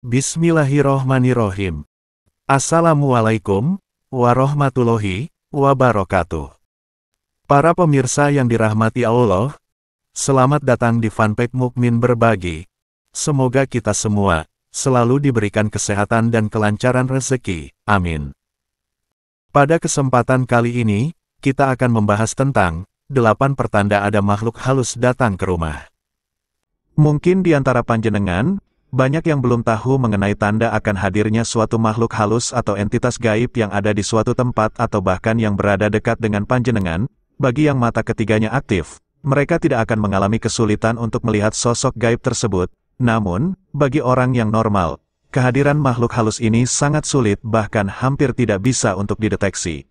Bismillahirrohmanirrohim. Assalamualaikum warahmatullahi wabarakatuh. Para pemirsa yang dirahmati Allah, selamat datang di Fanpage Mukmin Berbagi. Semoga kita semua selalu diberikan kesehatan dan kelancaran rezeki. Amin. Pada kesempatan kali ini, kita akan membahas tentang 8 pertanda ada makhluk halus datang ke rumah. Mungkin di antara panjenengan, banyak yang belum tahu mengenai tanda akan hadirnya suatu makhluk halus atau entitas gaib yang ada di suatu tempat atau bahkan yang berada dekat dengan panjenengan. Bagi yang mata ketiganya aktif, mereka tidak akan mengalami kesulitan untuk melihat sosok gaib tersebut. Namun, bagi orang yang normal, kehadiran makhluk halus ini sangat sulit bahkan hampir tidak bisa untuk dideteksi.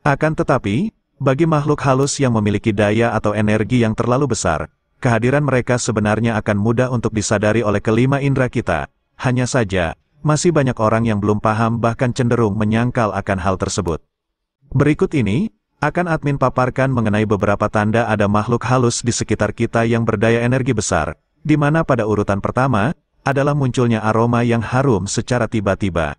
Akan tetapi, bagi makhluk halus yang memiliki daya atau energi yang terlalu besar, kehadiran mereka sebenarnya akan mudah untuk disadari oleh kelima indera kita. Hanya saja, masih banyak orang yang belum paham bahkan cenderung menyangkal akan hal tersebut. Berikut ini, akan admin paparkan mengenai beberapa tanda ada makhluk halus di sekitar kita yang berdaya energi besar, di mana pada urutan pertama, adalah munculnya aroma yang harum secara tiba-tiba.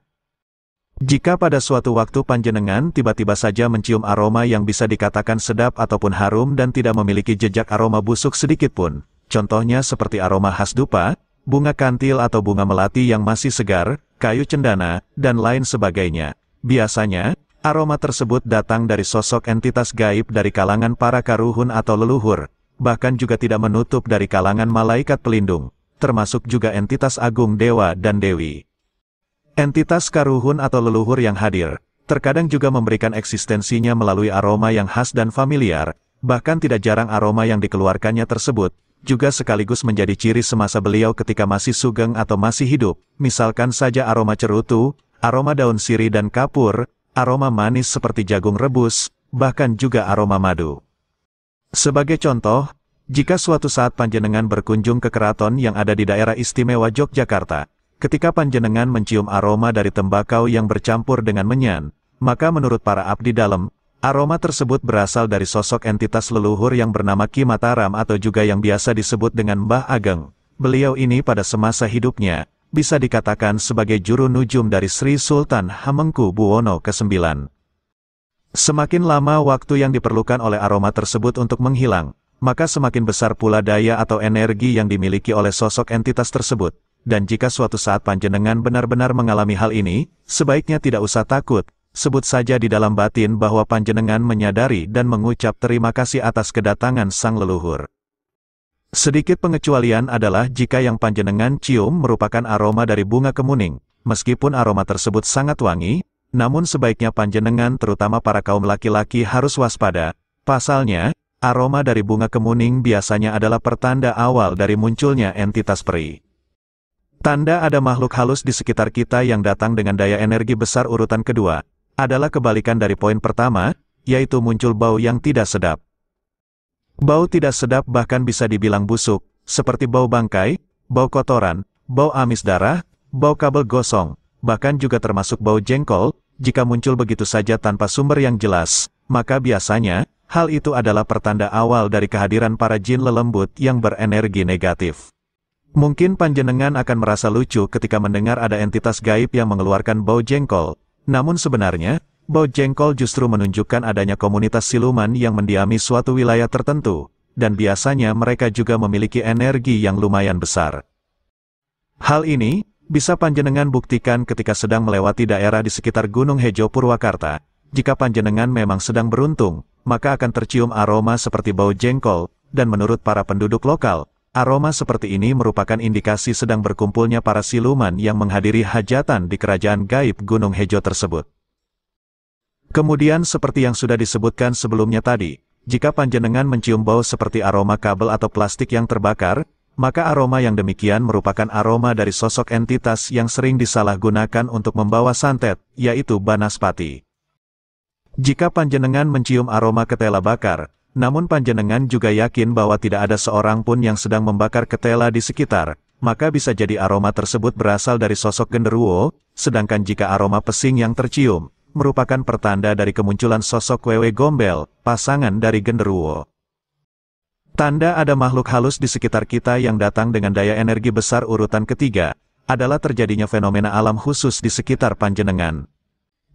Jika pada suatu waktu panjenengan tiba-tiba saja mencium aroma yang bisa dikatakan sedap ataupun harum dan tidak memiliki jejak aroma busuk sedikitpun, contohnya seperti aroma khas dupa, bunga kantil atau bunga melati yang masih segar, kayu cendana, dan lain sebagainya. Biasanya, aroma tersebut datang dari sosok entitas gaib dari kalangan para karuhun atau leluhur, bahkan juga tidak menutup dari kalangan malaikat pelindung, termasuk juga entitas agung dewa dan dewi. Entitas karuhun atau leluhur yang hadir, terkadang juga memberikan eksistensinya melalui aroma yang khas dan familiar, bahkan tidak jarang aroma yang dikeluarkannya tersebut, juga sekaligus menjadi ciri semasa beliau ketika masih sugeng atau masih hidup, misalkan saja aroma cerutu, aroma daun sirih dan kapur, aroma manis seperti jagung rebus, bahkan juga aroma madu. Sebagai contoh, jika suatu saat panjenengan berkunjung ke keraton yang ada di daerah istimewa Yogyakarta, ketika panjenengan mencium aroma dari tembakau yang bercampur dengan menyan, maka menurut para abdi dalam, aroma tersebut berasal dari sosok entitas leluhur yang bernama Ki Mataram atau juga yang biasa disebut dengan Mbah Ageng. Beliau ini pada semasa hidupnya, bisa dikatakan sebagai juru nujum dari Sri Sultan Hamengkubuwono ke-9. Semakin lama waktu yang diperlukan oleh aroma tersebut untuk menghilang, maka semakin besar pula daya atau energi yang dimiliki oleh sosok entitas tersebut. Dan jika suatu saat panjenengan benar-benar mengalami hal ini, sebaiknya tidak usah takut, sebut saja di dalam batin bahwa panjenengan menyadari dan mengucap terima kasih atas kedatangan sang leluhur. Sedikit pengecualian adalah jika yang panjenengan cium merupakan aroma dari bunga kemuning, meskipun aroma tersebut sangat wangi, namun sebaiknya panjenengan terutama para kaum laki-laki harus waspada, pasalnya, aroma dari bunga kemuning biasanya adalah pertanda awal dari munculnya entitas peri. Tanda ada makhluk halus di sekitar kita yang datang dengan daya energi besar urutan kedua, adalah kebalikan dari poin pertama, yaitu muncul bau yang tidak sedap. Bau tidak sedap bahkan bisa dibilang busuk, seperti bau bangkai, bau kotoran, bau amis darah, bau kabel gosong, bahkan juga termasuk bau jengkol. Jika muncul begitu saja tanpa sumber yang jelas, maka biasanya, hal itu adalah pertanda awal dari kehadiran para jin lelembut yang berenergi negatif. Mungkin panjenengan akan merasa lucu ketika mendengar ada entitas gaib yang mengeluarkan bau jengkol, namun sebenarnya, bau jengkol justru menunjukkan adanya komunitas siluman yang mendiami suatu wilayah tertentu, dan biasanya mereka juga memiliki energi yang lumayan besar. Hal ini, bisa panjenengan buktikan ketika sedang melewati daerah di sekitar Gunung Hejo Purwakarta. Jika panjenengan memang sedang beruntung, maka akan tercium aroma seperti bau jengkol, dan menurut para penduduk lokal, aroma seperti ini merupakan indikasi sedang berkumpulnya para siluman yang menghadiri hajatan di kerajaan gaib Gunung Hejo tersebut. Kemudian seperti yang sudah disebutkan sebelumnya tadi, jika panjenengan mencium bau seperti aroma kabel atau plastik yang terbakar, maka aroma yang demikian merupakan aroma dari sosok entitas yang sering disalahgunakan untuk membawa santet, yaitu banaspati. Jika panjenengan mencium aroma ketela bakar, namun panjenengan juga yakin bahwa tidak ada seorang pun yang sedang membakar ketela di sekitar, maka bisa jadi aroma tersebut berasal dari sosok genderuwo, sedangkan jika aroma pesing yang tercium, merupakan pertanda dari kemunculan sosok wewe gombel, pasangan dari genderuwo. Tanda ada makhluk halus di sekitar kita yang datang dengan daya energi besar urutan ketiga, adalah terjadinya fenomena alam khusus di sekitar panjenengan.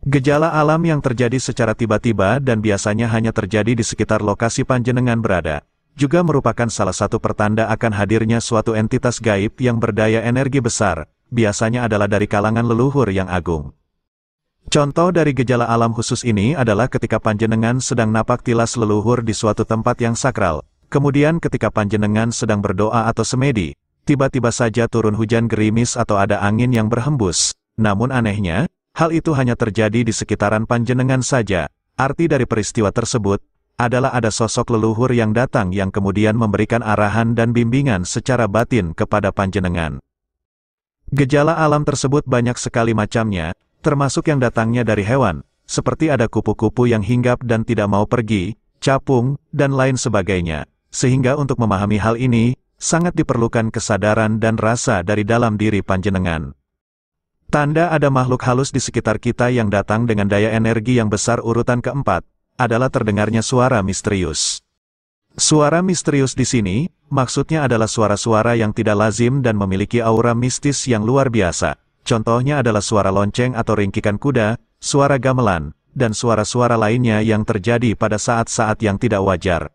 Gejala alam yang terjadi secara tiba-tiba dan biasanya hanya terjadi di sekitar lokasi panjenengan berada, juga merupakan salah satu pertanda akan hadirnya suatu entitas gaib yang berdaya energi besar, biasanya adalah dari kalangan leluhur yang agung. Contoh dari gejala alam khusus ini adalah ketika panjenengan sedang napak tilas leluhur di suatu tempat yang sakral, kemudian ketika panjenengan sedang berdoa atau semedi, tiba-tiba saja turun hujan gerimis atau ada angin yang berhembus. Namun anehnya, hal itu hanya terjadi di sekitaran panjenengan saja. Arti dari peristiwa tersebut adalah ada sosok leluhur yang datang yang kemudian memberikan arahan dan bimbingan secara batin kepada panjenengan. Gejala alam tersebut banyak sekali macamnya, termasuk yang datangnya dari hewan, seperti ada kupu-kupu yang hinggap dan tidak mau pergi, capung, dan lain sebagainya. Sehingga untuk memahami hal ini, sangat diperlukan kesadaran dan rasa dari dalam diri panjenengan. Tanda ada makhluk halus di sekitar kita yang datang dengan daya energi yang besar urutan keempat, adalah terdengarnya suara misterius. Suara misterius di sini, maksudnya adalah suara-suara yang tidak lazim dan memiliki aura mistis yang luar biasa. Contohnya adalah suara lonceng atau ringkikan kuda, suara gamelan, dan suara-suara lainnya yang terjadi pada saat-saat yang tidak wajar.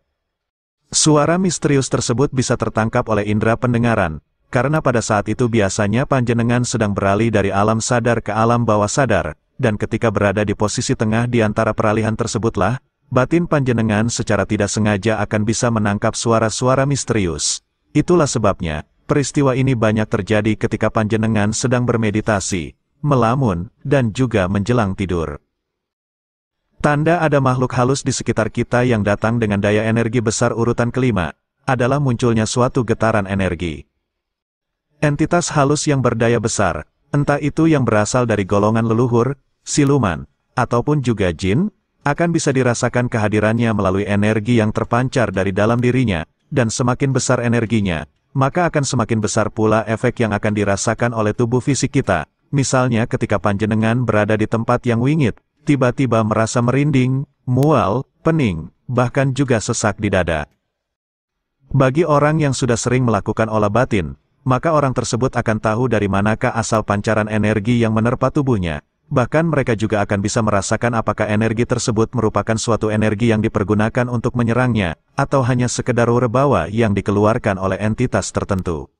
Suara misterius tersebut bisa tertangkap oleh indera pendengaran, karena pada saat itu biasanya panjenengan sedang beralih dari alam sadar ke alam bawah sadar, dan ketika berada di posisi tengah di antara peralihan tersebutlah, batin panjenengan secara tidak sengaja akan bisa menangkap suara-suara misterius. Itulah sebabnya, peristiwa ini banyak terjadi ketika panjenengan sedang bermeditasi, melamun, dan juga menjelang tidur. Tanda ada makhluk halus di sekitar kita yang datang dengan daya energi besar urutan kelima, adalah munculnya suatu getaran energi. Entitas halus yang berdaya besar, entah itu yang berasal dari golongan leluhur, siluman, ataupun juga jin, akan bisa dirasakan kehadirannya melalui energi yang terpancar dari dalam dirinya, dan semakin besar energinya, maka akan semakin besar pula efek yang akan dirasakan oleh tubuh fisik kita. Misalnya ketika panjenengan berada di tempat yang wingit, tiba-tiba merasa merinding, mual, pening, bahkan juga sesak di dada. Bagi orang yang sudah sering melakukan olah batin, maka orang tersebut akan tahu dari manakah asal pancaran energi yang menerpa tubuhnya. Bahkan mereka juga akan bisa merasakan apakah energi tersebut merupakan suatu energi yang dipergunakan untuk menyerangnya, atau hanya sekedar wibawa yang dikeluarkan oleh entitas tertentu.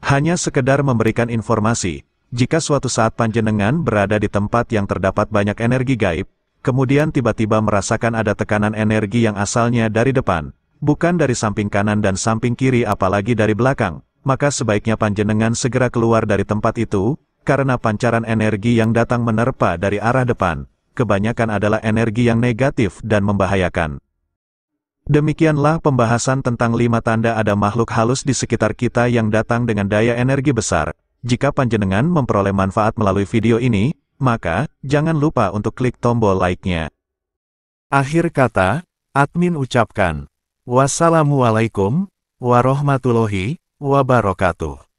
Hanya sekedar memberikan informasi, jika suatu saat panjenengan berada di tempat yang terdapat banyak energi gaib, kemudian tiba-tiba merasakan ada tekanan energi yang asalnya dari depan, bukan dari samping kanan dan samping kiri apalagi dari belakang, maka sebaiknya panjenengan segera keluar dari tempat itu, karena pancaran energi yang datang menerpa dari arah depan, kebanyakan adalah energi yang negatif dan membahayakan. Demikianlah pembahasan tentang 5 tanda ada makhluk halus di sekitar kita yang datang dengan daya energi besar. Jika panjenengan memperoleh manfaat melalui video ini, maka jangan lupa untuk klik tombol like-nya. Akhir kata, admin ucapkan, wassalamualaikum warahmatullahi wabarakatuh.